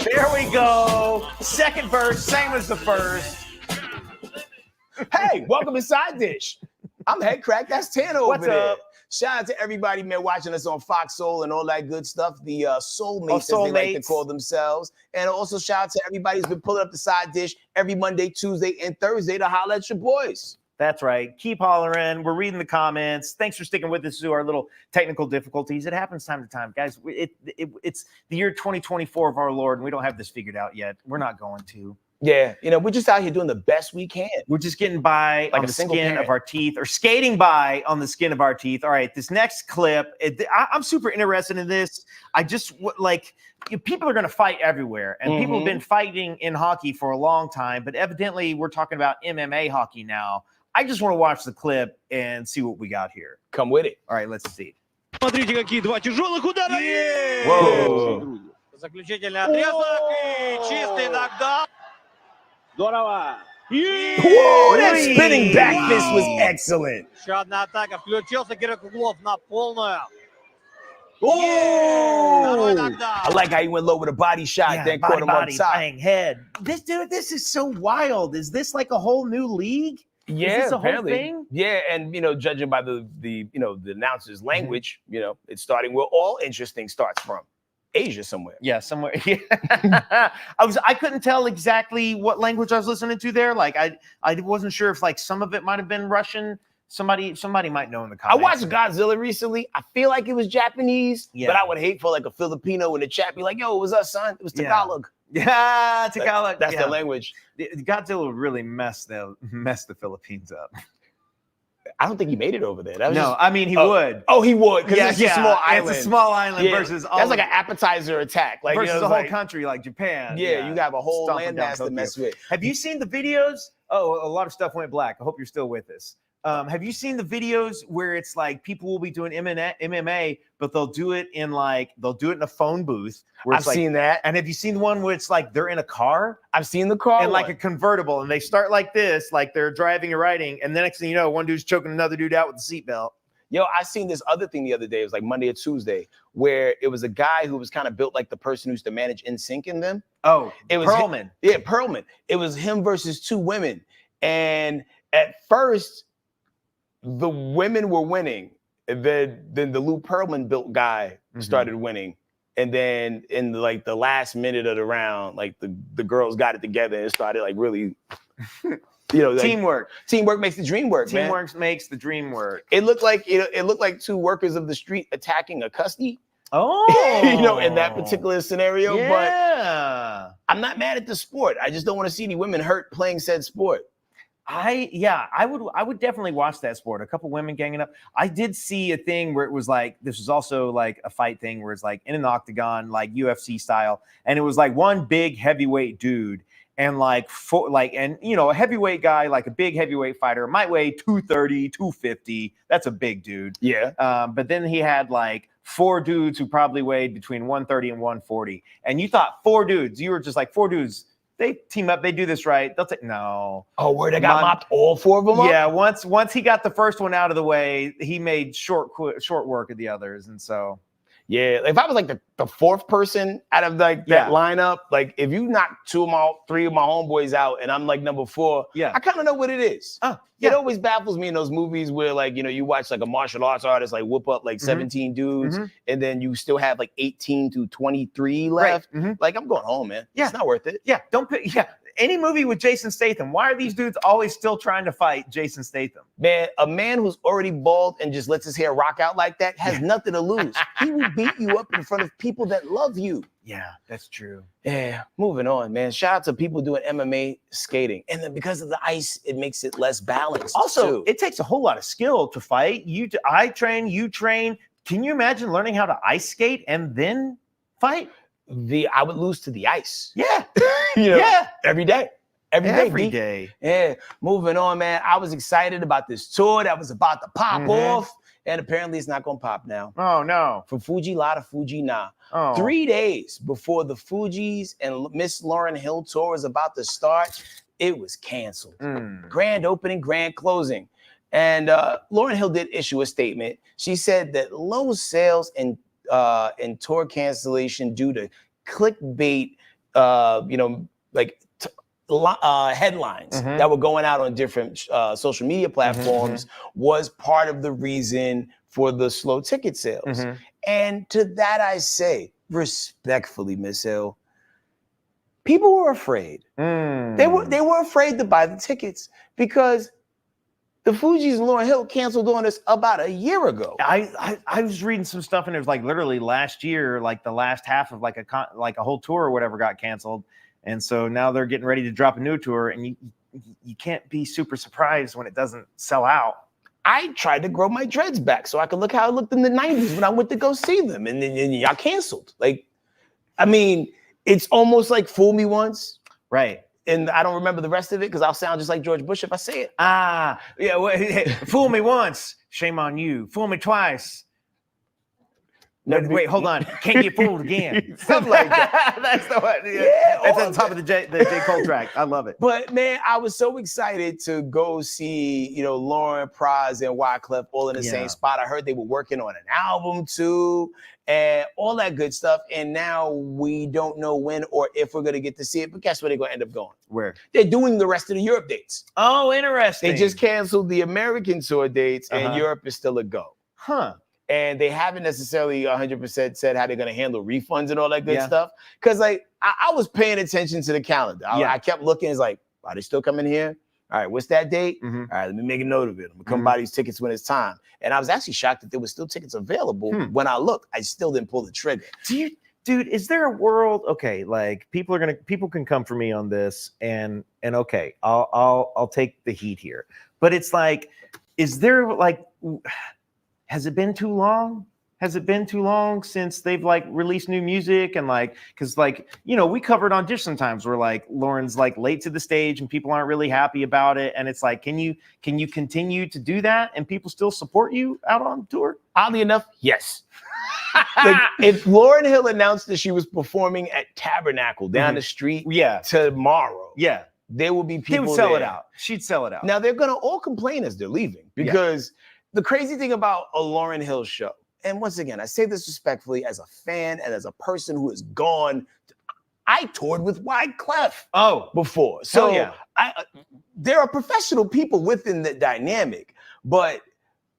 There we go. Second verse, same as the first. Hey, welcome to Side Dish. I'm Headkrack. That's Tanner over What's there. up? Shout out to everybody, man, watching us on Fox Soul and all that good stuff. The soulmates, as they like to call themselves. And also shout out to everybody who's been pulling up the Side Dish every Monday, Tuesday, and Thursday to holler at your boys. That's right. Keep hollering. We're reading the comments. Thanks for sticking with us through our little technical difficulties. It happens time to time, guys. It's the year 2024 of our Lord, and we don't have this figured out yet. We're not going to. Yeah, you know, we're just out here doing the best we can. We're just getting by Like on a the single skin parent. of our teeth, or skating by on the skin of our teeth. All right, this next clip, I'm super interested in this. People are going to fight everywhere, and people have been fighting in hockey for a long time, but evidently we're talking about MMA hockey now. I just want to watch the clip and see what we got here. Come with it. All right, let's see. Смотрите, какие два тяжелых удара. Whoa. Заключительный отрезок и чистый нокдаун. Здорово. Whoa, that spinning back fist was excellent. Еще одна атака. Включился Кирилл Круглов на полную. Второй нокдаун. I like how he went low with a body shot, then caught him on top. Bang, head. This is so wild. Is this like a whole new league? Yeah, is this a apparently. whole thing? Yeah, and you know, judging by the announcer's language, you know, it's starting where all interesting starts from. Asia somewhere. Yeah, somewhere. Yeah. I couldn't tell exactly what language I was listening to there. Like I wasn't sure if like some of it might have been Russian. Somebody might know in the I comments. watched Godzilla recently. I feel like it was Japanese, Yeah. but I would hate for like a Filipino in the chat be like, "Yo, it was us, son. It was Tagalog." Yeah, Tagalog. That's their language. Godzilla really messed the Philippines up. I don't think he made it over there. That was No, I mean he would. Oh, he would, because it's a small island. It's a small island versus all that's like an appetizer attack, like versus you know, the whole like, country like Japan. Yeah, you have a whole Stomping down landmass to Tokyo. mess with. Have you seen the videos? Oh, a lot of stuff went black. I hope you're still with us. Have you seen the videos where it's like people will be doing MMA, but they'll do it in a phone booth? Where I've seen that. And have you seen the one where it's like they're in a car? I've seen the car and like a convertible, and they start like this, like they're driving or riding, and the next thing you know, one dude's choking another dude out with the seatbelt. Yo, I seen this other thing the other day. It was like Monday or Tuesday, where it was a guy who was kind of built like the person who used to manage NSYNC in them. Oh, it was Perlman. Perlman. It was him versus two women, and at first, the women were winning. And then the Lou Pearlman built guy started winning. And then in like the last minute of the round, like the girls got it together and started like really, you know, like, teamwork. Teamwork makes the dream work, man. Teamwork makes the dream work. It looked like two workers of the street attacking a custy. Oh, you know, in that particular scenario. Yeah. But I'm not mad at the sport. I just don't want to see any women hurt playing said sport. I would definitely watch that sport. A couple women ganging up. I did see a thing where it was like, this was also like a fight thing where it's like in an octagon, like UFC style. And it was like one big heavyweight dude and and you know, a heavyweight guy, like a big heavyweight fighter might weigh 230, 250. That's a big dude. Yeah. But then he had like four dudes who probably weighed between 130 and 140. And you thought four dudes, you were just like four dudes. They team up, they do this right. They'll take no. Oh, where they got mopped all four of them up? Yeah, once he got the first one out of the way, he made short work of the others. And so yeah, if I was like the fourth person out of like that lineup, like if you knock three of my homeboys out and I'm like number four, I kind of know what it is. It always baffles me in those movies where like, you know, you watch like a martial arts artist like whoop up like 17 dudes and then you still have like 18 to 23 left. Like I'm going home, man. It's not worth it. Yeah, don't pick. Yeah, any movie with Jason Statham. Why are these dudes always still trying to fight Jason Statham? Man, a man who's already bald and just lets his hair rock out like that has nothing to lose. He will beat you up in front of people that love you. Yeah, that's true. Yeah, moving on, man. Shout out to people doing MMA skating. And then because of the ice, it makes it less balanced. Also, it takes a whole lot of skill to fight. I train, you train. Can you imagine learning how to ice skate and then fight? I would lose to the ice. Yeah. You know, every day. Every day. Yeah. Moving on, man. I was excited about this tour that was about to pop off. And apparently it's not going to pop now. Oh, no. From Fuji La to Fuji Na. Oh. 3 days before the Fugees and Miss Laury Hill tour is about to start, it was canceled. Grand opening, grand closing. And Laury Hill did issue a statement. She said that low sales and tour cancellation due to clickbait headlines that were going out on different social media platforms was part of the reason for the slow ticket sales. And to that I say, respectfully, Miss Hill, people were afraid. They were afraid to buy the tickets because the Fugees and Laury Hill canceled on us about a year ago. I was reading some stuff, and it was like literally last year, like the last half of like a whole tour or whatever got canceled, and so now they're getting ready to drop a new tour, and you can't be super surprised when it doesn't sell out. I tried to grow my dreads back so I could look how I looked in the 90s when I went to go see them, and then y'all canceled. Like, I mean, it's almost like fool me once, right? And I don't remember the rest of it because I'll sound just like George Bush if I say it. Yeah. Well, hey, fool me once, shame on you. Fool me twice. Wait, hold on. Can't get fooled again. Something like that. That's the one. Yeah, that's at the top of the J. Cole track. I love it. But man, I was so excited to go see, Lauren, Praz, and Wyclef all in the same spot. I heard they were working on an album too, and all that good stuff. And now we don't know when or if we're gonna get to see it. But guess where they're gonna end up going? Where? They're doing the rest of the Europe dates. Oh, interesting. They just canceled the American tour dates, and Europe is still a go. Huh. And they haven't necessarily 100% said how they're going to handle refunds and all that good stuff. Because, like, I was paying attention to the calendar. I kept looking. It's like, are they still coming here? All right, what's that date? All right, let me make a note of it. I'm going to come buy these tickets when it's time. And I was actually shocked that there were still tickets available. When I looked, I still didn't pull the trigger. Dude, is there a world? Okay, like people can come for me on this, and okay, I'll take the heat here. But it's like, is there like, has it been too long? Has it been too long since they've like released new music? And like, cause like, we covered on Dish sometimes where like Lauren's like late to the stage and people aren't really happy about it. And it's like, can you continue to do that and people still support you out on tour? Oddly enough, yes. Like, if Lauren Hill announced that she was performing at Tabernacle down the street tomorrow, there will be people they would sell there. It out. She'd sell it out. Now they're gonna all complain as they're leaving because the crazy thing about a Lauren Hill show, and once again, I say this respectfully as a fan and as a person who has gone, I toured with Wyclef before. So there are professional people within the dynamic, but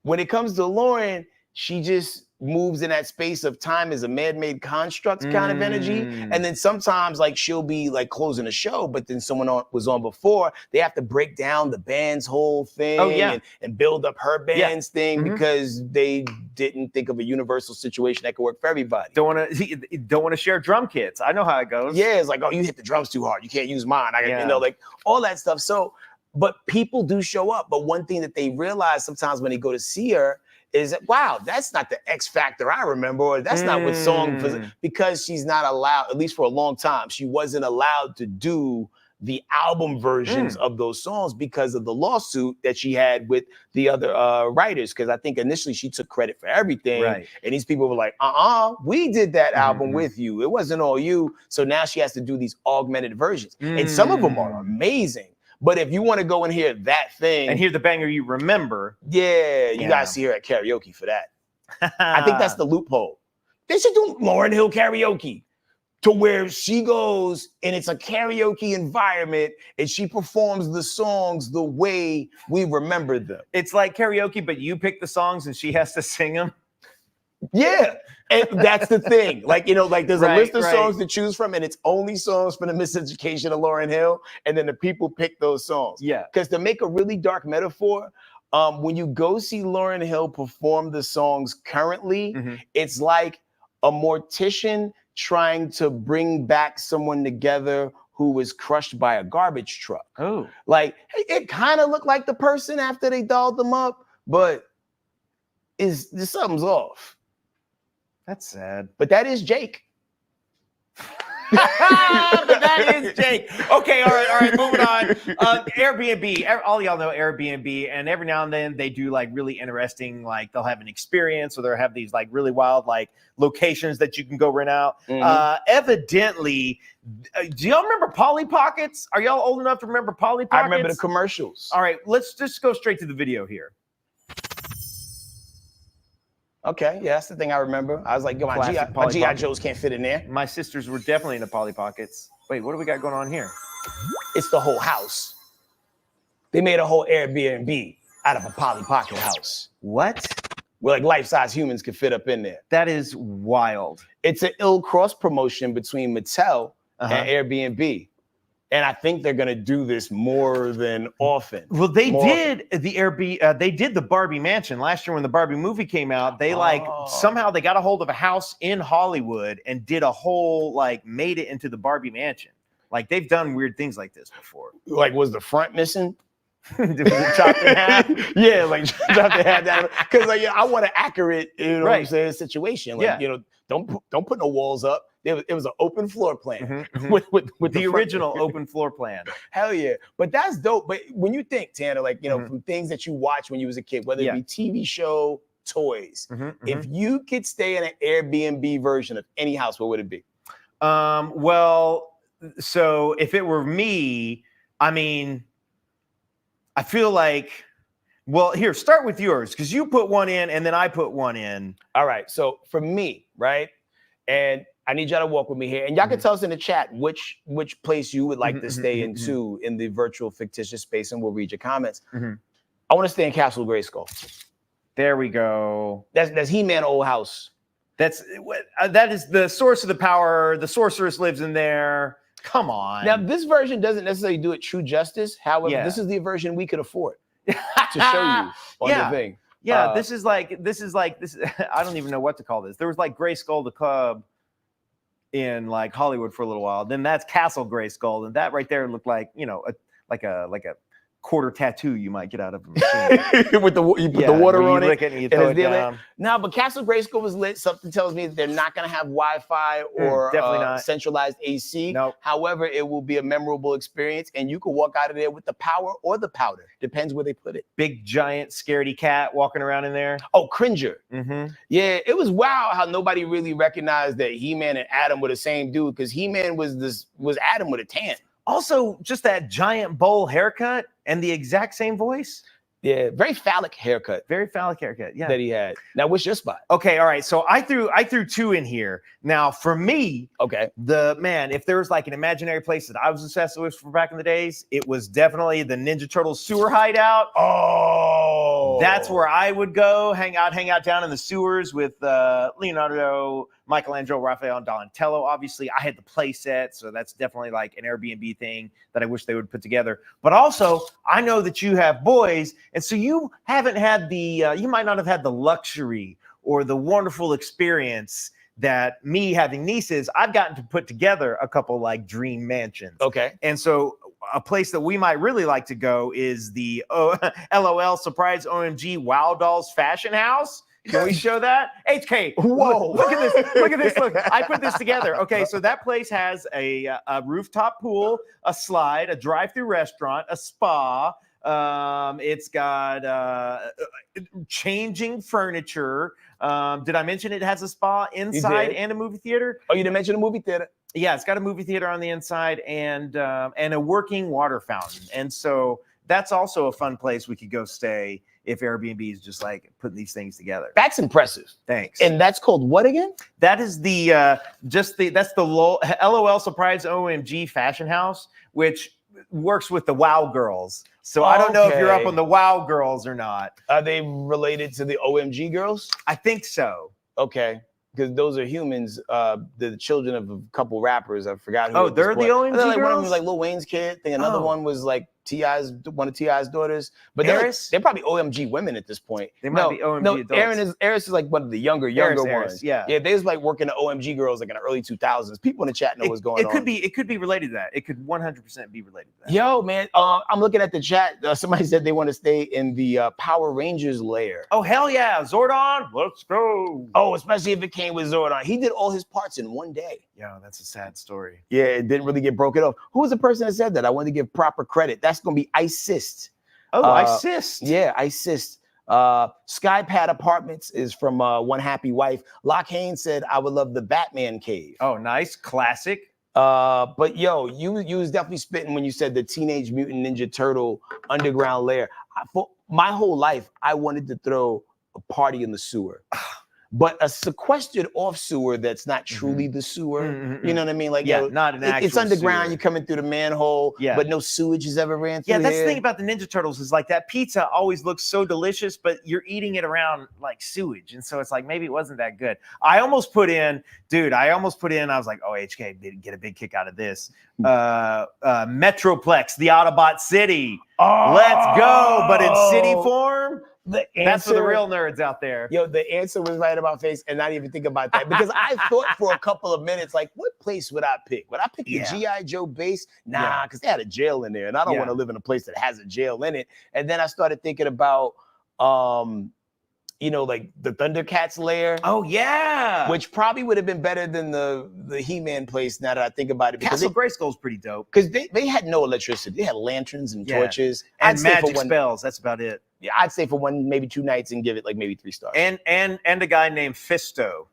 when it comes to Lauren, she just moves in that space of time as a man-made construct kind of energy. And then sometimes like she'll be like closing a show, but then someone was on before. They have to break down the band's whole thing and build up her band's thing because they didn't think of a universal situation that could work for everybody. Don't want to share drum kits. I know how it goes. Yeah, it's like, oh, you hit the drums too hard. You can't use mine. Like all that stuff. So, but people do show up. But one thing that they realize sometimes when they go to see her is that, wow, that's not the X Factor I remember, or that's not what song, because she's not allowed, at least for a long time, she wasn't allowed to do the album versions of those songs because of the lawsuit that she had with the other writers. Because I think initially she took credit for everything. Right. And these people were like, we did that album with you. It wasn't all you. So now she has to do these augmented versions. And some of them are amazing. But if you want to go and hear that thing. And hear the banger you remember. Yeah, you got to see her at karaoke for that. I think that's the loophole. They should do Lauren Hill karaoke to where she goes and it's a karaoke environment and she performs the songs the way we remember them. It's like karaoke, but you pick the songs and she has to sing them. Yeah. And that's the thing. Like, like there's a list of songs to choose from and it's only songs from the Miseducation of Lauren Hill. And then the people pick those songs. Yeah. Because to make a really dark metaphor, when you go see Lauren Hill perform the songs currently, it's like a mortician trying to bring back someone together who was crushed by a garbage truck. Oh. Like, it kind of looked like the person after they dolled them up, but something's off. That's sad. But that is Jake. But that is Jake. Okay, all right, moving on. Airbnb, all y'all know Airbnb, and every now and then they do like really interesting, like they'll have an experience or they'll have these like really wild like locations that you can go rent out. Evidently, do y'all remember Polly Pockets? Are y'all old enough to remember Polly Pockets? I remember the commercials. All right, let's just go straight to the video here. Okay, yeah, that's the thing I remember. I was like, yo, my Classic GI Polly Joes can't fit in there. My sisters were definitely into Polly Pockets. Wait, what do we got going on here? It's the whole house. They made a whole Airbnb out of a Polly Pocket house. What? Where like life-size humans could fit up in there. That is wild. It's an ill cross promotion between Mattel and Airbnb. And I think they're gonna do this more than often. Well, they did the Barbie mansion last year when the Barbie movie came out. They somehow they got a hold of a house in Hollywood and did a whole made it into the Barbie mansion. Like they've done weird things like this before. Like, was the front missing? Was it chopped in half? Yeah, like chopped in half down. Because I want an accurate, what I'm saying, situation. Like, don't put no walls up. It was an open floor plan with the original open floor plan. Hell yeah. But that's dope. But when you think, Tanner, from things that you watched when you was a kid, whether it be TV show, toys, if you could stay in an Airbnb version of any house, what would it be? Well, so if it were me, I feel like, well, here, start with yours, because you put one in and then I put one in. All right. So for me, right? And I need y'all to walk with me here. And y'all can tell us in the chat which place you would like to stay into in the virtual fictitious space, and we'll read your comments. I want to stay in Castle Grayskull. There we go. That's He-Man old house. That is the source of the power. The sorceress lives in there. Come on. Now, this version doesn't necessarily do it true justice. However, this is the version we could afford to show you on the thing. Yeah, this is like I don't even know what to call this. There was like Grayskull the Club in like Hollywood for a little while. Then that's Castle Grayskull, and that right there looked like a quarter tattoo you might get out of a machine. With the water on it. Lick it and you throw it down. No, but Castle Grayskull was lit. Something tells me that they're not going to have Wi-Fi or definitely not. Centralized AC. Nope. However, it will be a memorable experience, and you can walk out of there with the power or the powder. Depends where they put it. Big, giant, scaredy cat walking around in there. Oh, Cringer. Yeah, it was wild how nobody really recognized that He-Man and Adam were the same dude, because He-Man was Adam with a tan. Also, just that giant bowl haircut and the exact same voice. Yeah, very phallic haircut. Very phallic haircut, yeah. That he had. Now, what's your spot? Okay, all right. So I threw two in here. Now, for me, if there was like an imaginary place that I was obsessed with for back in the days, it was definitely the Ninja Turtles sewer hideout. Oh, that's where I would go hang out down in the sewers with Leonardo, Michelangelo, Raphael, and Donatello. Obviously, I had the play set, so that's definitely like an Airbnb thing that I wish they would put together. But also, I know that you have boys, and so you haven't had you might not have had the luxury or the wonderful experience that me having nieces. I've gotten to put together a couple like dream mansions. Okay, and so a place that we might really like to go is the LOL Surprise OMG Wow Dolls Fashion House. Can we show that? HK, whoa, look at this. Look at this. Look, I put this together. Okay, so that place has a rooftop pool, a slide, a drive-through restaurant, a spa. It's got changing furniture. Did I mention it has a spa inside and a movie theater? Oh, you didn't mention a movie theater? Yeah, it's got a movie theater on the inside and a working water fountain. And so that's also a fun place we could go stay if Airbnb is just like putting these things together. That's impressive. Thanks. And that's called what again? That is that's the LOL Surprise OMG Fashion House, which works with the Wow Girls. So I don't know if you're up on the Wow Girls or not. Are they related to the OMG Girls? I think so. Okay. Because those are humans, the children of a couple rappers. I forgot who. Oh, they're the OMG Girls? One of them was like Lil Wayne's kid. I think another one was like one of T.I.'s daughters. But they're probably OMG women at this point. They might be OMG adults. Eris is like one of the younger ones. Yeah. Yeah, they was like working the OMG Girls like in the early 2000s. People in the chat know what's going on. It could be related to that. It could 100% be related to that. Yo, man, I'm looking at the chat. Somebody said they want to stay in the Power Rangers lair. Oh, hell yeah. Zordon, let's go. Oh, especially if it came with Zordon. He did all his parts in one day. Yeah, that's a sad story. Yeah, it didn't really get broken off. Who was the person that said that? I want to give proper credit. That's going to be Icist. Oh, Icist. Yeah, Icist. Skypad Apartments is from One Happy Wife. Locke Haynes said, I would love the Batman cave. Oh, nice. Classic. But yo, you was definitely spitting when you said the Teenage Mutant Ninja Turtle underground lair. For my whole life, I wanted to throw a party in the sewer. but a sequestered off sewer that's not truly the sewer. You know what I mean? Like, not an actual it's underground. sewer. You're coming through the manhole, but no sewage has ever ran through. Yeah, that's the thing about the Ninja Turtles is like that pizza always looks so delicious, but you're eating it around like sewage, and so it's like maybe it wasn't that good. I almost put in. I was like, oh, HK did get a big kick out of this. Metroplex, the Autobot City. Oh, let's go, but in city form. That's for the real nerds out there. Yo, the answer was right about face, and not even think about that. Because I thought for a couple of minutes, like, what place would I pick? Would I pick the G.I. Joe base? Nah, because they had a jail in there, and I don't want to live in a place that has a jail in it. And then I started thinking about, like the Thundercats lair. Oh, yeah. Which probably would have been better than the He-Man place now that I think about it. Castle Grayskull's pretty dope. Because they had no electricity. They had lanterns and torches. And magic spells. That's about it. Yeah, I'd say for 1, maybe 2 nights and give it like maybe 3 stars. And a guy named Fisto.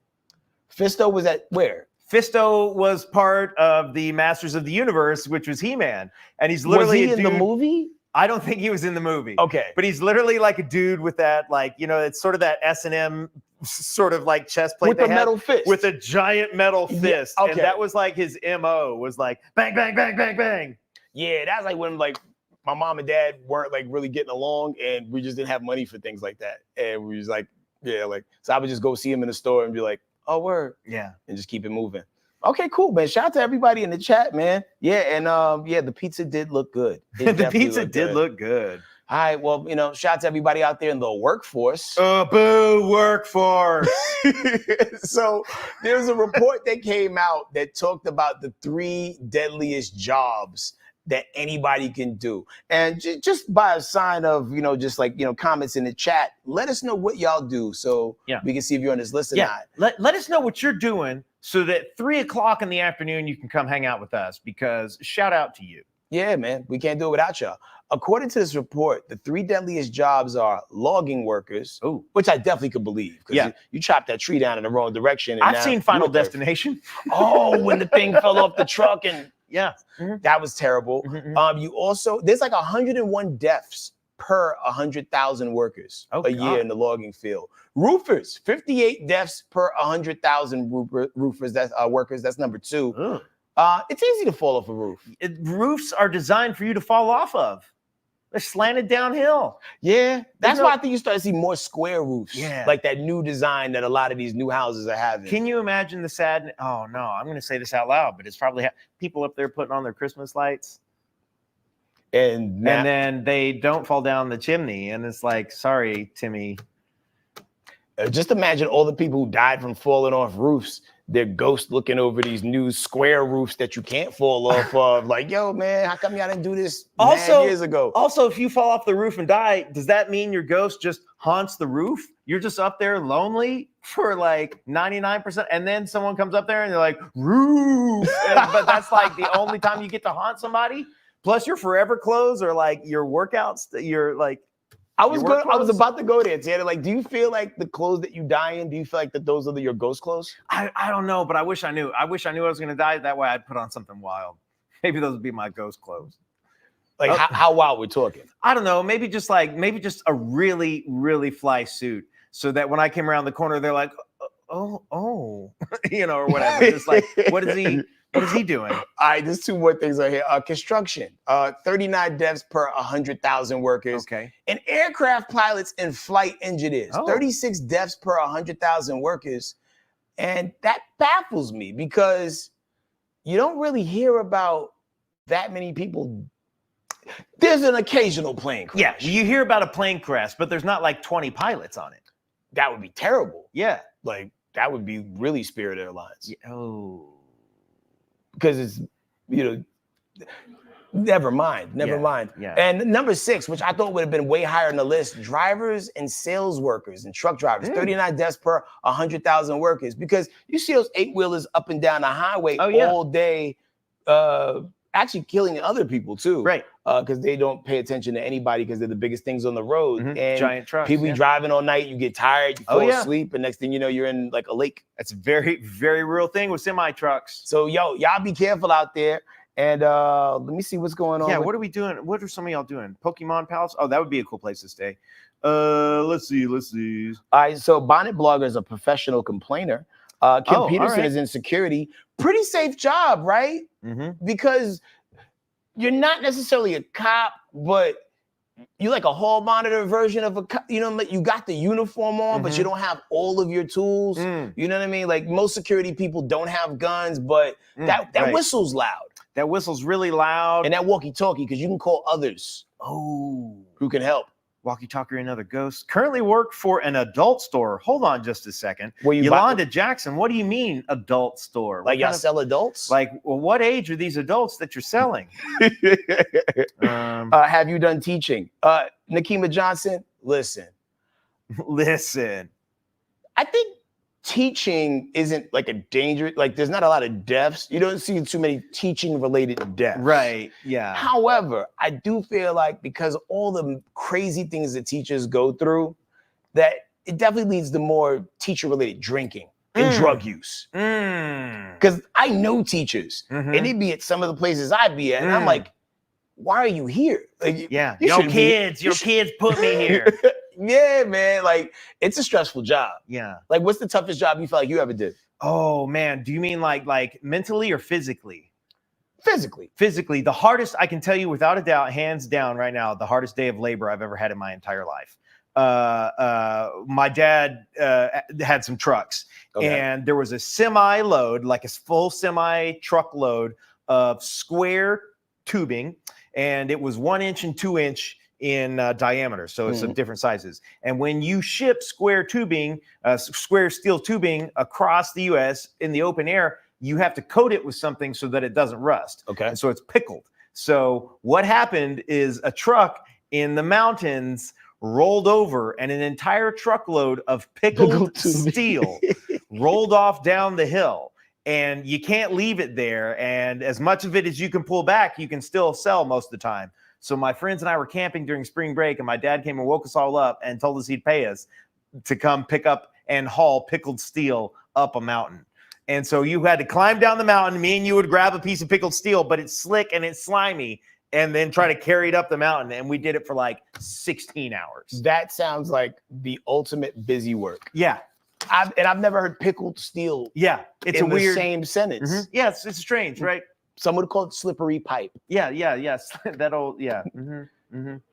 Fisto was at where? Fisto was part of the Masters of the Universe, which was He-Man. And he's literally in the movie? I don't think he was in the movie. Okay. But he's literally like a dude with that, like, it's sort of that S&M sort of like chest plate. With a metal fist. With a giant metal fist. Yeah, okay. And that was like his MO, was like bang, bang, bang, bang, bang. Yeah, that's like when like my mom and dad weren't like really getting along and we just didn't have money for things like that. And we was like, so I would just go see him in the store and be like, oh, word. Yeah. And just keep it moving. Okay, cool, man. Shout out to everybody in the chat, man. Yeah, and the pizza did look good. The pizza did look good. All right, well, shout out to everybody out there in the workforce. Boo, workforce. So there's a report that came out that talked about the 3 deadliest jobs that anybody can do. And just by a sign of, just like, comments in the chat, let us know what y'all do so we can see if you're on this list or not. Let us know what you're doing so that 3 o'clock in the afternoon, you can come hang out with us, because shout out to you. Yeah, man, we can't do it without y'all. According to this report, the 3 deadliest jobs are logging workers, which I definitely could believe. Because you chopped that tree down in the wrong direction. And I've seen Final Destination. Oh, when the thing fell off the truck and that was terrible. Mm-hmm. You also, there's like 101 deaths per 100,000 workers a year in the logging field. Roofers, 58 deaths per 100,000 roofers. That's workers. That's number 2. It's easy to fall off a roof. Roofs are designed for you to fall off of. They're slanted downhill. Yeah, that's why I think you start to see more square roofs. Yeah, like that new design that a lot of these new houses are having. Can you imagine the sad? Oh no, I'm going to say this out loud, but it's probably people up there putting on their Christmas lights, and then they don't fall down the chimney, and it's like, sorry, Timmy. Just imagine all the people who died from falling off roofs. Their ghost looking over these new square roofs that you can't fall off of. Like, yo, man, how come y'all didn't do this years ago? Also, if you fall off the roof and die, does that mean your ghost just haunts the roof? You're just up there lonely for like 99%, and then someone comes up there and they're like, roof. But that's like the only time you get to haunt somebody. Plus your forever clothes or like your workouts, you're like, I was about to go there, Tanner. Like, do you feel like the clothes that you die in, do you feel like that those are your ghost clothes? I don't know, but I wish I knew. I wish I knew I was going to die. That way I'd put on something wild. Maybe those would be my ghost clothes. Like how wild we're talking? I don't know. Maybe just a really, really fly suit so that when I came around the corner, they're like, oh, or whatever. Just like, what is he doing? All right, there's 2 more things on here. Construction, 39 deaths per 100,000 workers. Okay. And aircraft pilots and flight engineers, 36 deaths per 100,000 workers. And that baffles me because you don't really hear about that many people. There's an occasional plane crash. Yeah, you hear about a plane crash, but there's not like 20 pilots on it. That would be terrible. Yeah. Like, that would be really Spirit Airlines. Yeah. Oh. Because it's, never mind. Yeah. And number 6, which I thought would have been way higher on the list, drivers and sales workers and truck drivers, 39 deaths per 100,000 workers. Because you see those 8-wheelers up and down the highway all day, actually killing other people too. Right. Because they don't pay attention to anybody because they're the biggest things on the road. Mm-hmm. And giant trucks. People driving all night, you get tired, you fall asleep, and next thing you know, you're in like a lake. That's a very, very real thing with semi trucks. So y'all be careful out there. And let me see what's going on. Yeah, what are we doing? What are some of y'all doing? Pokemon Palace? Oh, that would be a cool place to stay. Let's see. All right, so Bonnet Blogger is a professional complainer. Kim Peterson is in security. Pretty safe job, right? Because you're not necessarily a cop, but you're like a hall monitor version of a cop. You know, you got the uniform on, but you don't have all of your tools. You know what I mean? Like most security people don't have guns, but that whistle's loud. That whistle's really loud. And that walkie-talkie, because you can call others who can help. Walkie-talkie, another ghost. Currently work for an adult store. Hold on just a second. Yolanda Jackson, what do you mean adult store? Like y'all sell adults? Like, well, what age are these adults that you're selling? Have you done teaching? Nakima Johnson, listen. I think teaching isn't like a danger. Like there's not a lot of deaths. You don't see too many teaching related deaths. Right. Yeah. However, I do feel like because all the crazy things that teachers go through, that it definitely leads to more teacher related drinking and drug use. Because I know teachers and they be at some of the places I be at, and I'm like, why are you here? Like, your kids put me here. Yeah, man. Like, it's a stressful job. Yeah. Like, what's the toughest job you felt like you ever did? Oh, man. Do you mean like mentally or physically? Physically. Physically. The hardest, I can tell you without a doubt, hands down right now, the hardest day of labor I've ever had in my entire life. My dad had some trucks. And there was a semi load, like a full semi truck load of square tubing. And it was 1 inch and 2 inch in diameter, so it's of different sizes. And when you ship square tubing, square steel tubing across the U.S. in the open air, you have to coat it with something so that it doesn't rust. And so it's pickled. So what happened is a truck in the mountains rolled over, and an entire truckload of pickled steel rolled off down the hill. And you can't leave it there. And as much of it as you can pull back, you can still sell most of the time. So my friends and I were camping during spring break, and my dad came and woke us all up and told us he'd pay us to come pick up and haul pickled steel up a mountain. And so you had to climb down the mountain. Me and you would grab a piece of pickled steel, but it's slick and it's slimy, and then try to carry it up the mountain. And we did it for like 16 hours. That sounds like the ultimate busy work. Yeah. I've never heard pickled steel. Yeah. It's in a weird same sentence. Yeah, it's strange, right? Some would call it slippery pipe. Yeah. That old,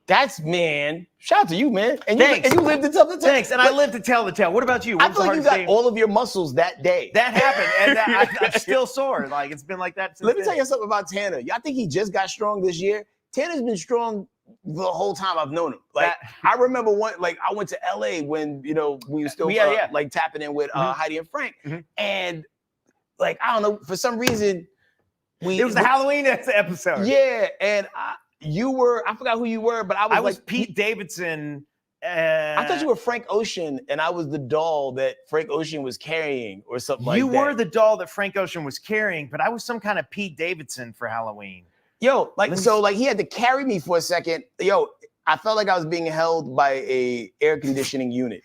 That's, man. Shout out to you, man. And Thanks. You lived to tell the tale. Thanks. And I lived to tell the tale. What about you? I feel like you got all of your muscles that day. That happened, and I'm still sore. Like it's been like that since Let me tell you something about Tanner. I think he just got strong this year. Tanner's been strong the whole time I've known him. Like I remember I went to LA when we were still like tapping in with Heidi and Frank, and like I don't know, for some reason it was the Halloween episode. Yeah, and I forgot who you were, but I was like Pete Davidson. I thought you were Frank Ocean, and I was the doll that Frank Ocean was carrying, or something like that. You were the doll that Frank Ocean was carrying, but I was some kind of Pete Davidson for Halloween. Yo, he had to carry me for a second. Yo, I felt like I was being held by a air conditioning unit.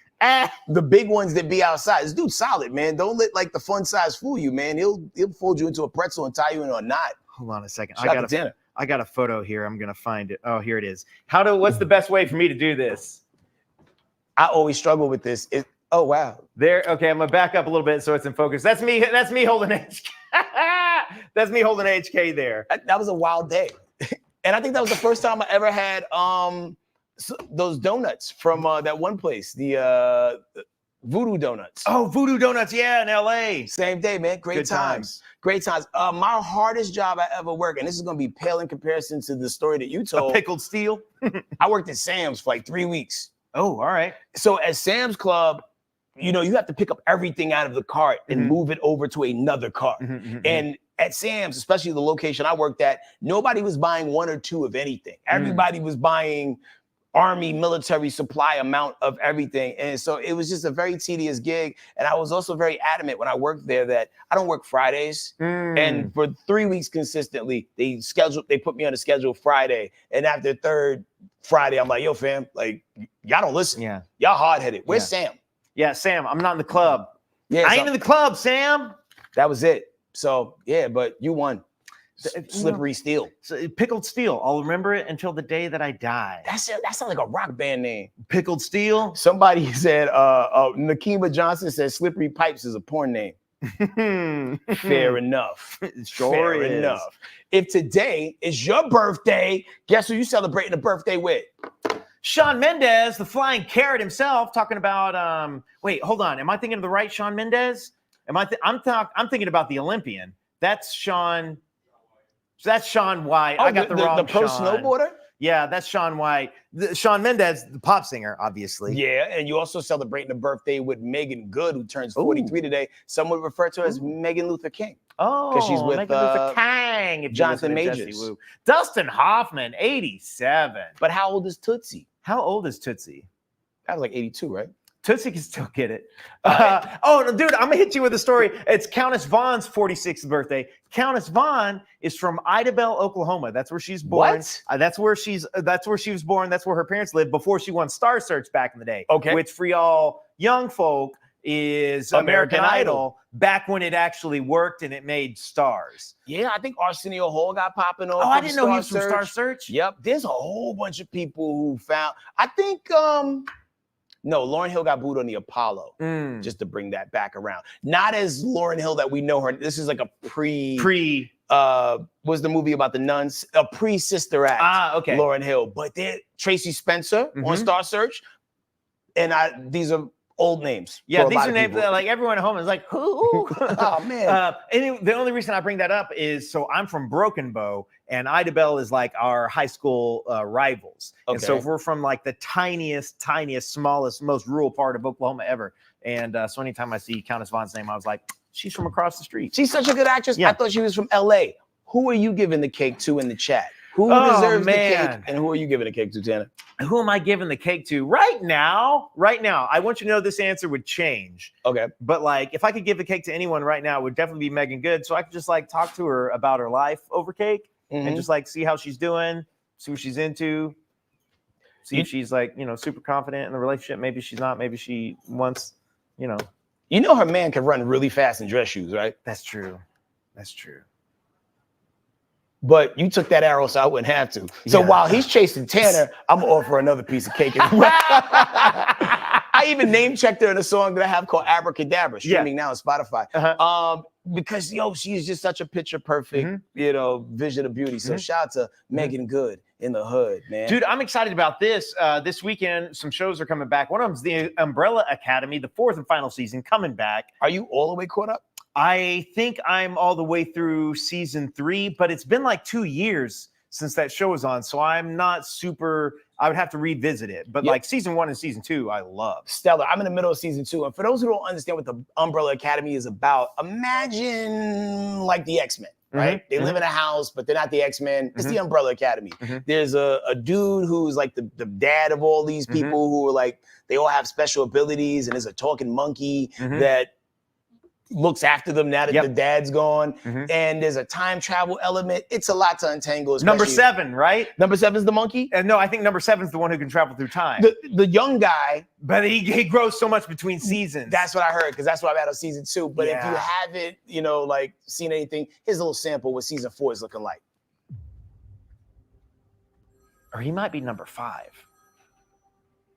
The big ones that be outside. This dude's solid, man. Don't let like the fun size fool you, man. He'll fold you into a pretzel and tie you in a knot. Hold on a second. I got a photo here. I'm gonna find it. Oh, here it is. What's the best way for me to do this? I always struggle with this. Oh wow. There. Okay, I'm gonna back up a little bit so it's in focus. That's me holding HK. That's me holding HK there. That was a wild day. And I think that was the first time I ever had those donuts from that one place, the Voodoo Donuts. Oh, Voodoo Donuts, yeah, in LA. Same day, man. Great times. Great times. My hardest job I ever worked, and this is gonna be pale in comparison to the story that you told. Pickled steel. I worked at Sam's for like 3 weeks. Oh, all right. So at Sam's Club, you have to pick up everything out of the cart and move it over to another cart. And at Sam's, especially the location I worked at, nobody was buying one or two of anything. Everybody was buying Army military supply amount of everything. And so it was just a very tedious gig. And I was also very adamant when I worked there that I don't work Fridays. And for 3 weeks consistently, they put me on the schedule Friday. And after third Friday, I'm like, yo, fam, like, y'all don't listen. Yeah. Y'all hard-headed. Where's Sam? Yeah, Sam, I'm not in the club. Yeah, I ain't in the club, Sam. That was it. So, yeah, but you won. Slippery Steel. Pickled Steel. I'll remember it until the day that I die. That sounds like a rock band name. Pickled Steel. Somebody said, Nakima Johnson said Slippery Pipes is a porn name. Fair enough. Sure Fair is. enough. If today is your birthday, guess who you celebrating a birthday with? Shawn Mendes, the flying carrot himself, talking about wait, hold on. Am I thinking of the right Shawn Mendes? I'm thinking about the Olympian. That's Shawn. That's Shawn White. I got the wrong The pro Shawn. snowboarder? Yeah, that's Shawn White. Shawn Mendes, the pop singer, obviously. Yeah, and you also celebrating a birthday with Megan Good, who turns 43 today. Some would refer to her as Megan Luther King. Oh, because she's with Megan Luther King. If Jonathan Majors. Dustin Hoffman, 87. But how old is Tootsie? How old is Tootsie? That was like 82, right? Tootsie can still get it. Oh, no, dude, I'm going to hit you with a story. It's Countess Vaughn's 46th birthday. Countess Vaughn is from Idabel, Oklahoma. That's where she's born. What? That's where she was born. That's where her parents lived before she won Star Search back in the day. Okay. Which for y'all young folk is American Idol back when it actually worked and it made stars. Yeah, I think Arsenio Hall got popping off. Oh, I didn't know he was from Star Search. Yep. There's a whole bunch of people who found, I think, no, Lauryn Hill got booed on the Apollo, just to bring that back around. Not as Lauryn Hill that we know her. This is like a was the movie about the nuns, a pre-Sister Act. Okay. Lauryn Hill. But then Tracy Spencer on Star Search. And these are old names. Yeah, these are names that like everyone at home is like, who? Oh, man. And the only reason I bring that up is so I'm from Broken Bow and Idabel is like our high school rivals. Okay. And so we're from like the tiniest, smallest, most rural part of Oklahoma ever. And so anytime I see Countess Vaughn's name, I was like, she's from across the street. She's such a good actress. Yeah. I thought she was from LA. Who are you giving the cake to in the chat? Who deserves the cake? And who are you giving the cake to, Tanner? Who am I giving the cake to right now? I want you to know this answer would change. Okay. But like, if I could give the cake to anyone right now, it would definitely be Megan Good. So I could just like talk to her about her life over cake and just like see how she's doing, see what she's into, see if she's like, super confident in the relationship. Maybe she's not. Maybe she wants, You know her man can run really fast in dress shoes, right? That's true. That's true. But you took that arrow, so I wouldn't have to. So while he's chasing Tanner, I'm gonna offer another piece of cake as well. I even name checked her in a song that I have called Abracadabra, streaming now on Spotify. Because she's just such a picture perfect, vision of beauty. So shout out to Megan Good in the hood, man. Dude, I'm excited about this. This weekend, some shows are coming back. One of them's the Umbrella Academy, the 4th and final season coming back. Are you all the way caught up? I think I'm all the way through season 3, but it's been like 2 years since that show was on. So I'm not super, I would have to revisit it. But like season 1 and season 2, I love. Stellar. I'm in the middle of season 2. And for those who don't understand what the Umbrella Academy is about, imagine like the X-Men, right? They live in a house, but they're not the X-Men. It's the Umbrella Academy. There's a dude who's like the dad of all these people who are like, they all have special abilities. And there's a talking monkey that looks after them now that the dad's gone. And there's a time travel element. It's a lot to untangle. Number 7, right? Number 7 is the monkey? And no, I think number 7 is the one who can travel through time. The young guy. But he grows so much between seasons. That's what I heard, because that's what I'm at on season 2. But if you haven't, like seen anything, here's a little sample what season 4 is looking like. Or he might be number 5.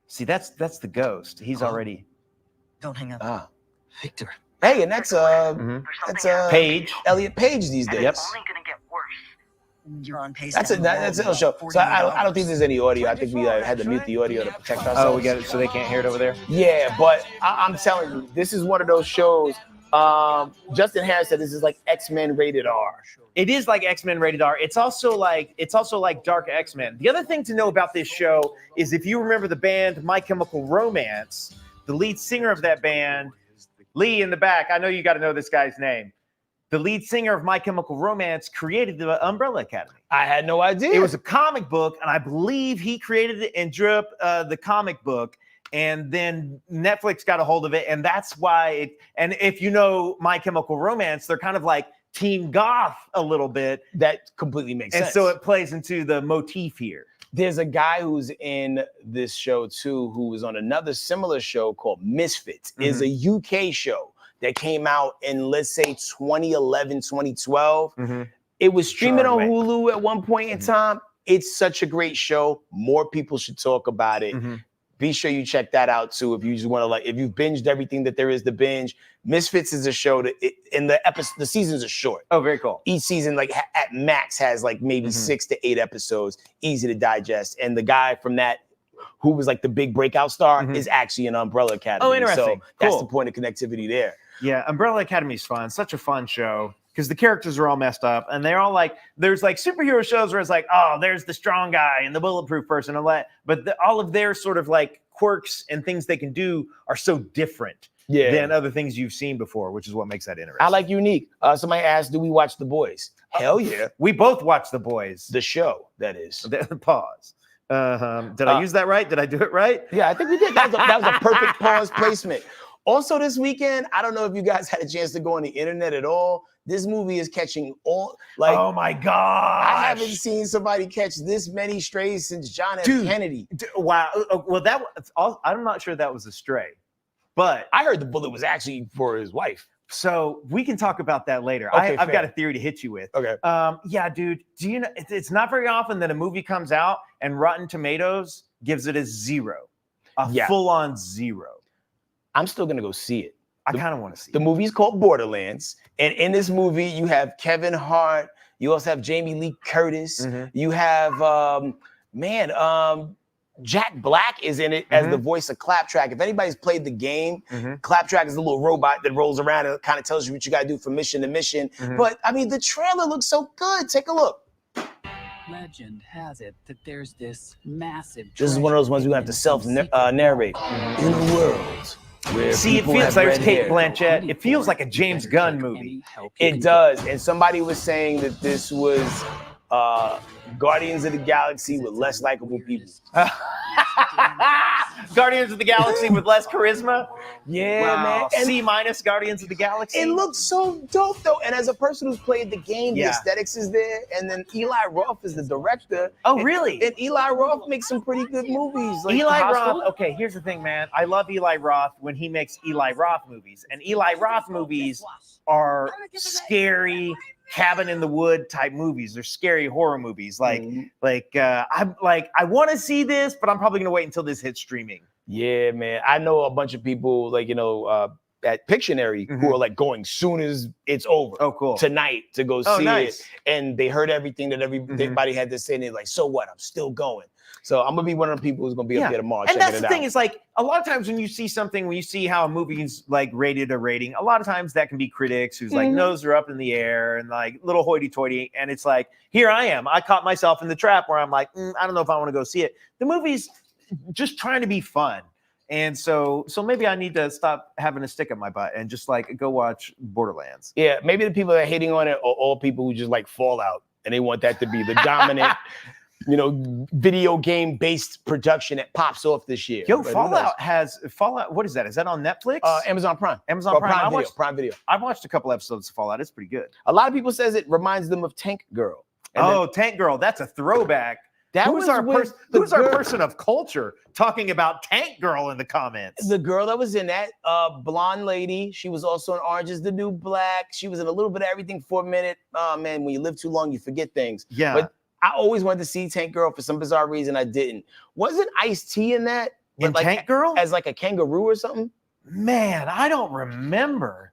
See, that's the ghost. He's already. Don't hang up. Victor. Hey, and that's Page. Elliot Page these days. It's only gonna get worse. You're on pace. That's a show. So I don't think there's any audio. I think we had to mute the audio to protect ourselves. Oh, we got it, so they can't hear it over there. Yeah, but I'm telling you, this is one of those shows. Justin Harris said this is like X-Men rated R. It is like X-Men rated R. It's also like Dark X-Men. The other thing to know about this show is if you remember the band My Chemical Romance, the lead singer of that band, Lee in the back, I know you got to know this guy's name. The lead singer of My Chemical Romance created the Umbrella Academy. I had no idea. It was a comic book, and I believe he created it and drew up the comic book. And then Netflix got a hold of it, and that's why and if you know My Chemical Romance, they're kind of like teen goth a little bit. That completely makes sense. And so it plays into the motif here. There's a guy who's in this show too, who was on another similar show called Misfits. It's a UK show that came out in, let's say, 2011, 2012. It was streaming on Charming. Hulu at one point in time. It's such a great show. More people should talk about it. Be sure you check that out too. If you just want to if you've binged everything that there is to binge, Misfits is a show that the seasons are short. Oh, very cool. Each season, at max, has maybe 6 to 8 episodes, easy to digest. And the guy from that, who was the big breakout star, is actually in Umbrella Academy. Oh, interesting. So that's the point of connectivity there. Yeah, Umbrella Academy is fun. Such a fun show. Because the characters are all messed up, and they're all there's superhero shows where it's oh, there's the strong guy and the bulletproof person, but all of their sort of quirks and things they can do are so different than other things you've seen before, which is what makes that interesting. I like unique. Somebody asked, do we watch The Boys? Hell yeah. We both watch The Boys. The show, that is. Pause. Did I use that right? Did I do it right? Yeah, I think we did. That was a perfect pause placement. Also this weekend, I don't know if you guys had a chance to go on the internet at all. This movie is catching all oh my god! I haven't seen somebody catch this many strays since John F. Kennedy. Wow. Well, I'm not sure that was a stray, but I heard the bullet was actually for his wife. So we can talk about that later. Okay, I've got a theory to hit you with. Okay. Yeah, dude. Do you know? It's not very often that a movie comes out and Rotten Tomatoes gives it a 0, full-on 0. I'm still gonna go see it. I kind of want to see the movie's called Borderlands, and in this movie you have Kevin Hart, you also have Jamie Lee Curtis, you have Jack Black is in it as the voice of Claptrap. If anybody's played the game, Claptrap is a little robot that rolls around and kind of tells you what you got to do from mission to mission. But I mean, the trailer looks so good. Take a look. Legend has it that there's this massive. This is one of those ones we have to self-narrate. In a world. See, it feels like Kate Blanchett. It feels like a James Gunn movie. It does. And somebody was saying that this was Guardians of the Galaxy with less likable people. Guardians of the Galaxy with less charisma? Yeah, wow. man. C- Guardians of the Galaxy? It looks so dope, though. And as a person who's played the game, the aesthetics is there. And then Eli Roth is the director. Oh, really? And Eli Roth makes some pretty good movies. Eli Roth, okay, here's the thing, man. I love Eli Roth when he makes Eli Roth movies. And Eli Roth movies are scary, cabin in the wood type movies. They're scary horror movies. I want to see this, but I'm probably gonna wait until this hits streaming. Yeah, man. I know a bunch of people at Pictionary who are going soon as it's over. Oh, cool. Tonight to go see it. And they heard everything that everybody had to say. And they're like, so what? I'm still going. So I'm gonna be one of the people who's gonna be up there tomorrow. And that's the thing is a lot of times when you see something, when you see how a movie's rated a rating, a lot of times that can be critics whose nose are up in the air and little hoity-toity. And it's here I am. I caught myself in the trap where I'm I don't know if I want to go see it. The movie's just trying to be fun. And so maybe I need to stop having a stick up my butt and just go watch Borderlands. Yeah, maybe the people that are hating on it are all people who just like Fallout and they want that to be the dominant video game based production that pops off this year. Yo, Fallout. What is that? Is that on Netflix? Amazon Prime. Prime Video. I watched a couple episodes of Fallout. It's pretty good. A lot of people says it reminds them of Tank Girl. Tank Girl. That's a throwback. Who's our person of culture talking about Tank Girl in the comments? The girl that was in that blonde lady. She was also in Orange is the New Black. She was in a little bit of everything for a minute. Oh man, when you live too long, you forget things. Yeah. But I always wanted to see Tank Girl for some bizarre reason. I didn't. Wasn't Ice-T in that? Tank Girl? As a kangaroo or something? Man, I don't remember.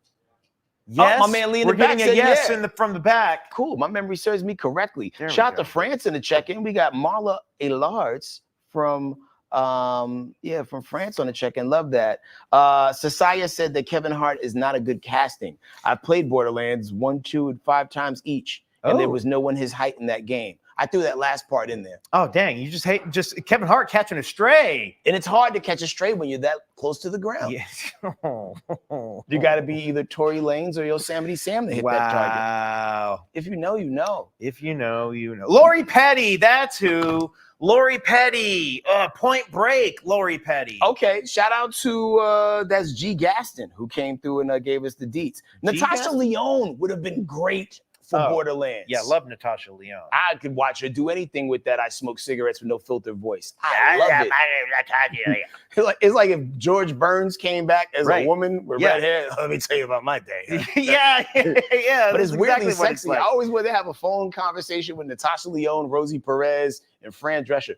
Yes, my man Lee in we're the back getting a yes yeah. from the back. Cool, my memory serves me correctly. Shout out to France in the check-in. We got Marla Elards from France on the check-in. Love that. Sasaya said that Kevin Hart is not a good casting. I played Borderlands 1, 2, and 5 times each, and there was no one his height in that game. I threw that last part in there. Oh, dang. You just hate Kevin Hart catching a stray. And it's hard to catch a stray when you're that close to the ground. Yes. You got to be either Tory Lanez or Yosemite Sam to hit that target. Wow. If you know, you know. If you know, you know. Lori Petty, that's who. Lori Petty. Point Break, Lori Petty. Okay, shout out to, that's G. Gaston, who came through and gave us the deets. Natasha Lyonne would have been great for Borderlands. Yeah, love Natasha Lyonne. I could watch her do anything with that. I smoke cigarettes with no filter voice. I love it. My name is Natasha. It's like if George Burns came back as Right. a woman with red hair. Let me tell you about my day. yeah. But it's weirdly exactly sexy. Like. I always wanted to have a phone conversation with Natasha Lyonne, Rosie Perez, and Fran Drescher.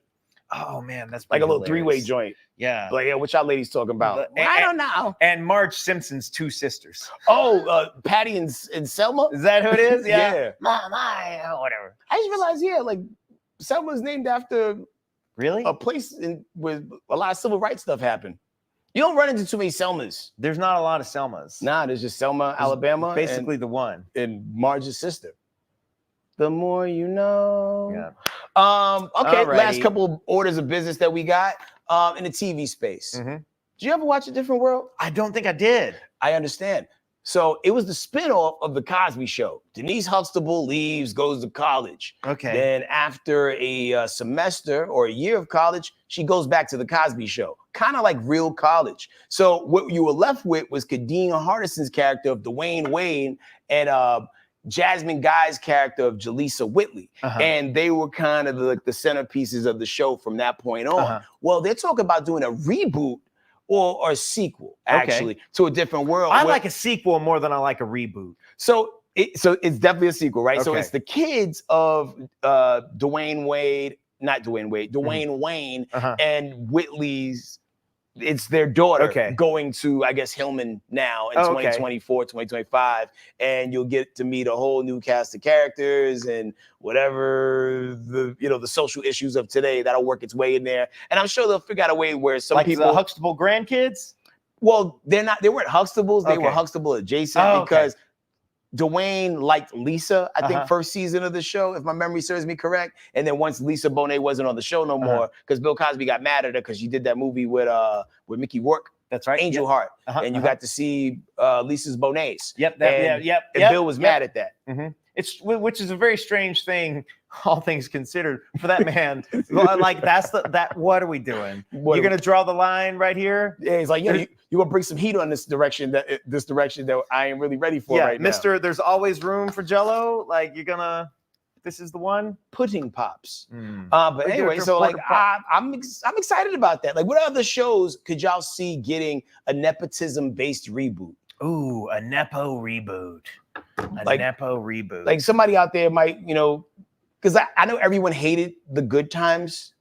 Oh man, that's Like a little hilarious. three-way joint. Yeah. Like, yeah, what y'all ladies talking about? I don't know. And Marge Simpson's two sisters. Oh, Patty and Selma? Is that who it is? Yeah. Mom, whatever. I just realized, like Selma's named after Really? a place where a lot of civil rights stuff happened. You don't run into too many Selmas. There's not a lot of Selmas. Nah, there's just Selma, Alabama. Basically the one. And Marge's sister. The more you know. Yeah. Okay, Alrighty. last couple of orders of business that we got in the TV space. Mm-hmm. Did you ever watch A Different World? I don't think I did. I understand. So it was the spinoff of The Cosby Show. Denise Huxtable leaves, goes to college. Okay. Then after a semester or a year of college, she goes back to The Cosby Show. Kind of like real college. So what you were left with was Kadeen Hardison's character of Dwayne Wayne and Jasmine Guy's character of Jaleesa Whitley. And they were kind of the centerpieces of the show from that point on. Well, they're talking about doing a reboot or a sequel, actually, to A Different World. I like a sequel more than I like a reboot. So it's definitely a sequel, right? So Okay. it's the kids of Dwayne Wayne and Whitley's. It's their daughter going to, I guess, Hillman now in 2024, 2025. And you'll get to meet a whole new cast of characters and whatever the social issues of today that'll work its way in there. And I'm sure they'll figure out a way where some people. The Huxtable grandkids? Well, they weren't Huxtables, they were Huxtable adjacent because Dwayne liked Lisa, I think, first season of the show, if my memory serves me correct. And then once Lisa Bonet wasn't on the show no more, because Bill Cosby got mad at her because she did that movie with Mickey Rourke. That's right. Angel Heart. And you got to see Lisa's Bonets. Yep. And Bill was mad at that. Which is a very strange thing, all things considered, for that man. Like what are we doing? You're gonna draw the line right here? Yeah, he's like, you gonna bring some heat on this direction that I ain't really ready for right now. Mister, there's always room for Jello. Like this is the one. Pudding Pops. But anyway, so like I'm excited about that. Like, what other shows could y'all see getting a nepotism-based reboot? Ooh, a Nepo reboot. Nepo reboot. Like somebody out there might, because I know everyone hated the Good Times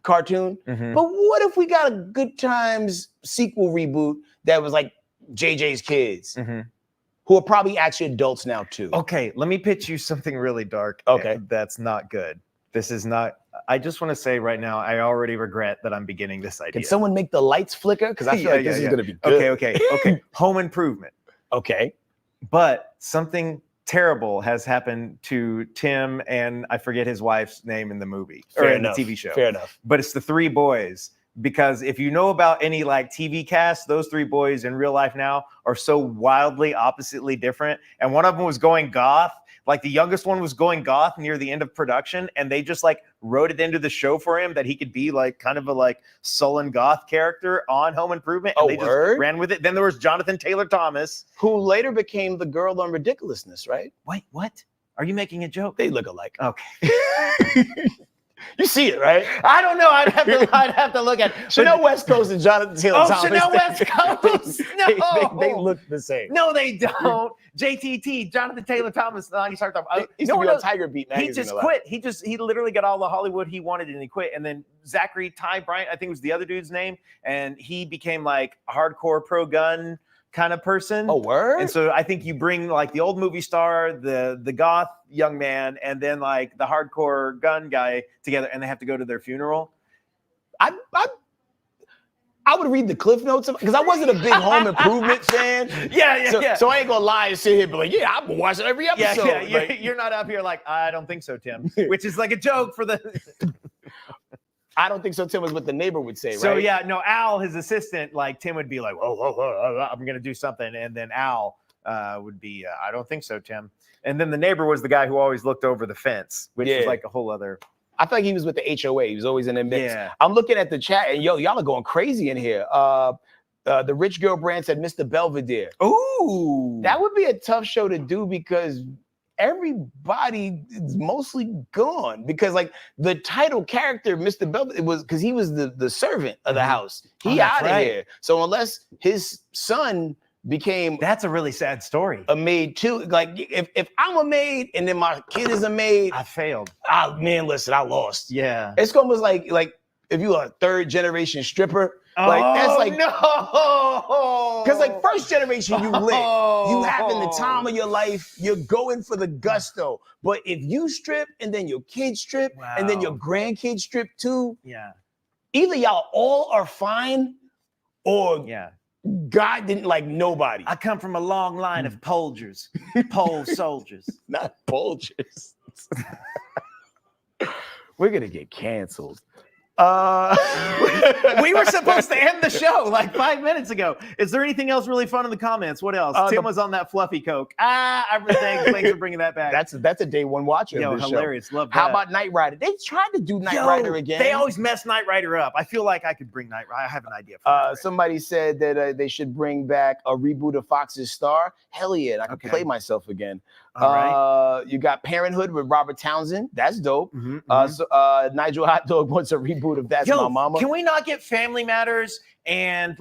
cartoon, but what if we got a Good Times sequel reboot that was like JJ's kids, who are probably actually adults now too? Okay, let me pitch you something really dark. Okay. That's not good. This is not. I just want to say right now, I already regret that I'm beginning this idea. Can someone make the lights flicker? Because I feel like this is going to be good. Okay. Home Improvement. Okay. But something terrible has happened to Tim, and I forget his wife's name in the movie or in the TV show. Fair enough. But it's the three boys. Because if you know about any like TV cast, those three boys in real life now are so wildly oppositely different. And one of them was going goth. Like the youngest one was going goth near the end of production, and they just like wrote it into the show for him that he could be like kind of a like sullen goth character on Home Improvement. And they just ran with it. Then there was Jonathan Taylor Thomas, who later became the girl on Ridiculousness, right? Wait, what? Are you making a joke? They look alike. Okay. You see it, right? I don't know. I'd have to look at Chanel West Coast and Jonathan Taylor Thomas. Chanel West Coast. No, they look the same. No, they don't. JTT, Jonathan Taylor Thomas. He started talking. He used to be on Tiger Beat magazine. He just quit. He literally got all the Hollywood he wanted and he quit. And then Zachary Ty Bryant, I think was the other dude's name, and he became like a hardcore pro gun kind of person. Oh, word? And so I think you bring like the old movie star, the goth young man, and then like the hardcore gun guy together, and they have to go to their funeral. I would read the Cliff Notes because I wasn't a big Home Improvement fan. So I ain't gonna lie and sit here and be like, yeah, I've been watching every episode. Like, you're not up here like, I don't think so, Tim, which is like a joke for the. I don't think so, Tim, is what the neighbor would say, right? So yeah, no, Al, his assistant, like Tim would be like, oh, I'm gonna do something, and then Al would be, I don't think so, Tim. And then the neighbor was the guy who always looked over the fence, which was like a whole other. I feel like he was with the HOA. He was always in the mix. Yeah. I'm looking at the chat, and y'all are going crazy in here. The Rich Girl brand said Mr. Belvedere. Ooh, that would be a tough show to do because everybody is mostly gone because like the title character, Mr. Belvedere, it was because he was the servant of the house. He out of here. So unless his son became that's a really sad story. A maid too. Like if I'm a maid and then my kid is a maid, I failed. Man, listen, I lost. Yeah. It's almost like if you're a third generation stripper. Like that's like no, because like first generation you lit, you having the time of your life, you're going for the gusto. But if you strip and then your kids strip and then your grandkids strip too, either y'all all are fine or God didn't like nobody. I come from a long line of polgers, pole soldiers, not polgers. We're gonna get canceled. We were supposed to end the show like 5 minutes ago. Is there anything else really fun in the comments? What else? Tim was on that fluffy Coke. Everything. Thanks for bringing that back. That's a day one watcher. Yo, of this hilarious. Show. Love that. How about Knight Rider? They tried to do Knight Rider again. They always mess Knight Rider up. I feel like I could bring Knight Rider. I have an idea. For somebody said that they should bring back a reboot of Fox's Star. Hell yeah, I can play myself again. All right. You got Parenthood with Robert Townsend. That's dope. So, Nigel Hot Dog wants a reboot of That's My Mama. Can we not get Family Matters and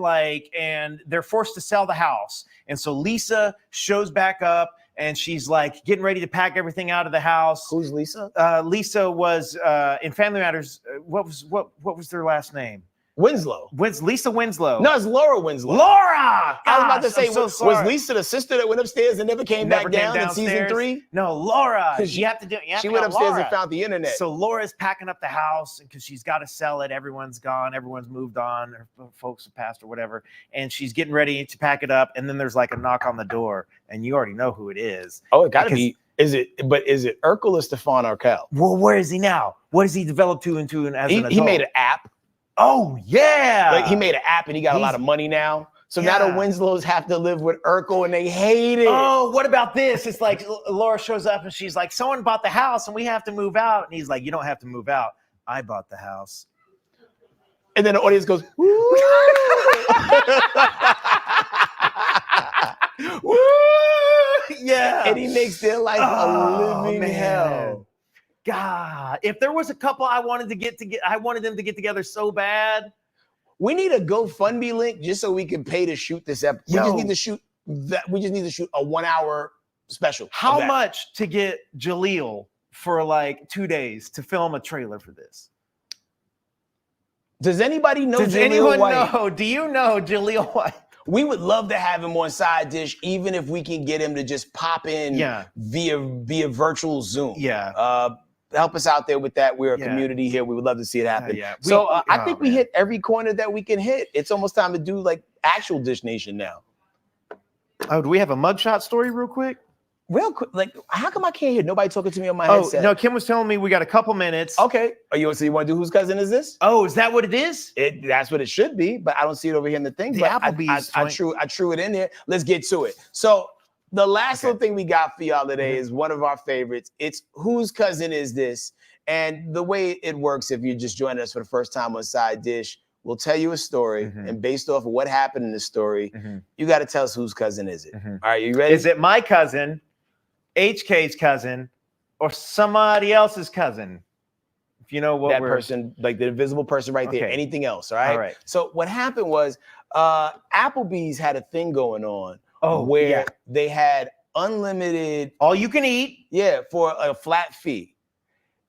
they're forced to sell the house? And so Lisa shows back up and she's like getting ready to pack everything out of the house. Who's Lisa? Lisa was in Family Matters. What was their last name? Winslow. Lisa Winslow. No, it's Laura Winslow. Laura! I was about to say, was Lisa the sister that went upstairs and never came back down in season 3? No, Laura. You have to do it. She went upstairs and found the internet. So Laura's packing up the house because she's got to sell it. Everyone's gone. Everyone's moved on. Her folks have passed or whatever. And she's getting ready to pack it up. And then there's like a knock on the door. And you already know who it is. Oh, it got to be. Is it Urkel or Stefan Urkel? Well, where is he now? What has he developed into as an adult? He made an app. Oh, yeah. Like he made an app and he got a lot of money now. So now the Winslows have to live with Urkel and they hate it. Oh, what about this? It's like Laura shows up and she's like, someone bought the house and we have to move out. And he's like, you don't have to move out. I bought the house. And then the audience goes, woo! Woo! Yeah. And he makes their life a living hell. God, if there was a couple I wanted them to get together so bad. We need a GoFundMe link just so we can pay to shoot this episode. We just need to shoot that. We just need to shoot a 1 hour special. How much to get Jaleel for like 2 days to film a trailer for this? Does anybody know? Does anyone know? Do you know Jaleel White? We would love to have him on Side Dish, even if we can get him to just pop in via virtual Zoom. Help us out there with that. We're a community here. We would love to see it happen. I think we hit every corner that we can hit. It's almost time to do like actual Dish Nation now. Oh, do we have a mugshot story real quick? Real quick, like how come I can't hear nobody talking to me on my headset? No, Kim was telling me we got a couple minutes. Okay. You want to do whose cousin is this? Oh, is that what it is? That's what it should be, but I don't see it over here in the thing. But Applebee's I threw it in there. Let's get to it. So the last little thing we got for y'all today is one of our favorites. It's whose cousin is this? And the way it works, if you're just joining us for the first time on Side Dish, we'll tell you a story, and based off of what happened in the story, you got to tell us whose cousin is it. All right, you ready? Is it my cousin, HK's cousin, or somebody else's cousin? If you know what that person, like the invisible person right there, anything else, all right? All right. So what happened was Applebee's had a thing going on where they had unlimited... all you can eat. Yeah, for a flat fee.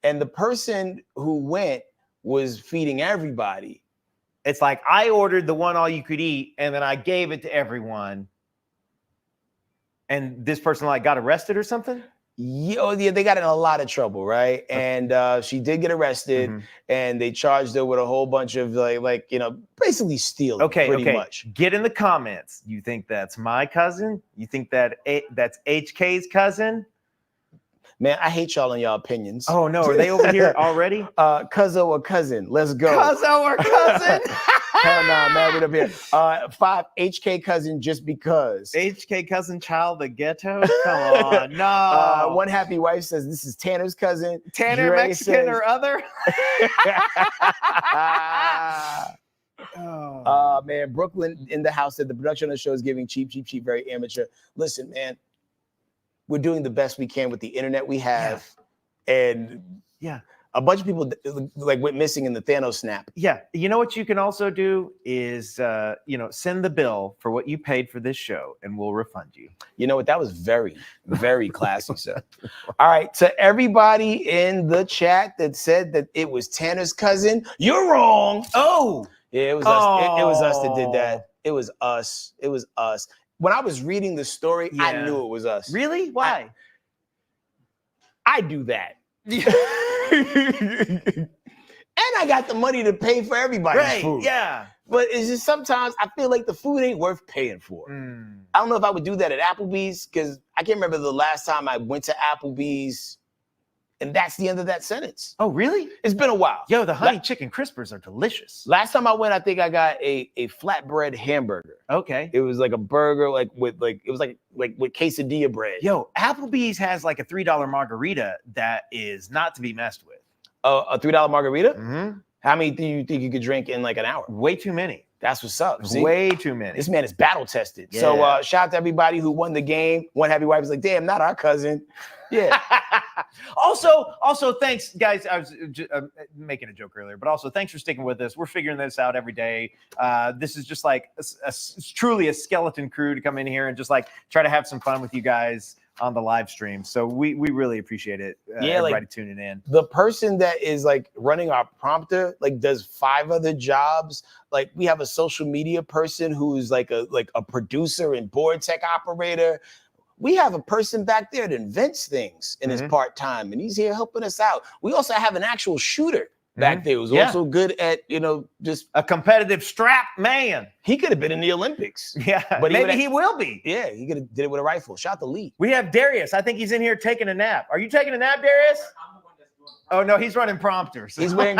And the person who went was feeding everybody. It's like I ordered the one all you could eat, and then I gave it to everyone. And this person like got arrested or something? Yeah, they got in a lot of trouble, right? And she did get arrested, and they charged her with a whole bunch of like basically stealing. Pretty much. Get in the comments. You think that's my cousin? You think that that's HK's cousin? Man, I hate y'all and y'all opinions. Oh no, are they over here already? Cuzzo or cousin? Let's go. Cuzzo or cousin? Hell no, man, we're up here. 5 HK cousin just because. HK cousin child the ghetto? Come on, no. One happy wife says this is Tanner's cousin. Tanner, Dre Mexican says, or other? Man, Brooklyn in the house said the production of the show is giving cheap, very amateur. Listen, man. we're doing the best we can with the internet we have. And a bunch of people like went missing in the Thanos snap. Yeah. You know what you can also do is, send the bill for what you paid for this show and we'll refund you. You know what? That was very, very classy, sir. All right. To everybody in the chat that said that it was Tanner's cousin, you're wrong. Oh, yeah, it was us. It was us that did that. It was us. It was us. When I was reading the story, I knew it was us. Really? Why? I do that. And I got the money to pay for everybody's food. Yeah. But it's just sometimes I feel like the food ain't worth paying for. I don't know if I would do that at Applebee's because I can't remember the last time I went to Applebee's. And that's the end of that sentence. Oh, really? It's been a while. Yo, the honey chicken crispers are delicious. Last time I went, I think I got a flatbread hamburger. Okay. It was like a burger, with quesadilla bread. Yo, Applebee's has like a $3 margarita that is not to be messed with. A $3 margarita? Mm-hmm. How many do you think you could drink in like an hour? Way too many. That's what's up. See? Way too many. This man is battle tested. Yeah. So shout out to everybody who won the game. One happy wife is like, damn, not our cousin. Yeah. Also, thanks, guys. I was making a joke earlier, but also thanks for sticking with us. We're figuring this out every day. This is just like truly a skeleton crew to come in here and just like try to have some fun with you guys on the live stream. So we really appreciate it. Everybody tuning in. The person that is like running our prompter like does 5 other jobs. Like we have a social media person who's like a producer and board tech operator. We have a person back there that invents things in his part-time, and he's here helping us out. We also have an actual shooter back there who's also good at, just a competitive strap man. He could have been in the Olympics. Yeah, but maybe he will be. Yeah, he could have did it with a rifle. Shout out to Lee. We have Darius. I think he's in here taking a nap. Are you taking a nap, Darius? Oh no, he's running prompters. He's wearing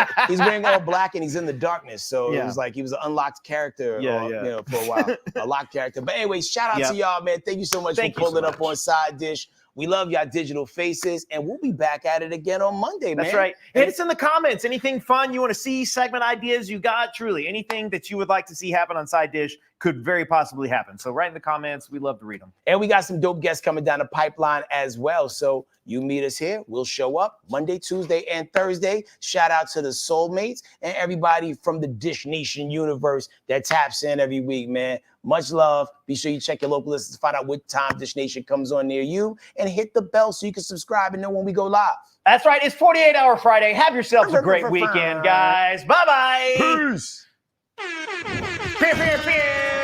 all black and he's in the darkness. So it was like he was an unlocked character, for a while, a locked character. But anyway, shout out to y'all, man. Thank you so much for pulling up on Side Dish. We love y'all digital faces, and we'll be back at it again on Monday, man. That's right. Hit us in the comments. Anything fun you want to see, segment ideas you got, truly. Anything that you would like to see happen on Side Dish could very possibly happen. So write in the comments. We love to read them. And we got some dope guests coming down the pipeline as well. So you meet us here. We'll show up Monday, Tuesday, and Thursday. Shout out to the soulmates and everybody from the Dish Nation universe that taps in every week, man. Much love. Be sure you check your local lists to find out what time Dish Nation comes on near you, and hit the bell so you can subscribe and know when we go live. That's right. It's 48-hour Friday. Have yourselves a great weekend, guys. Bye-bye. Peace. Pew, pew, pew.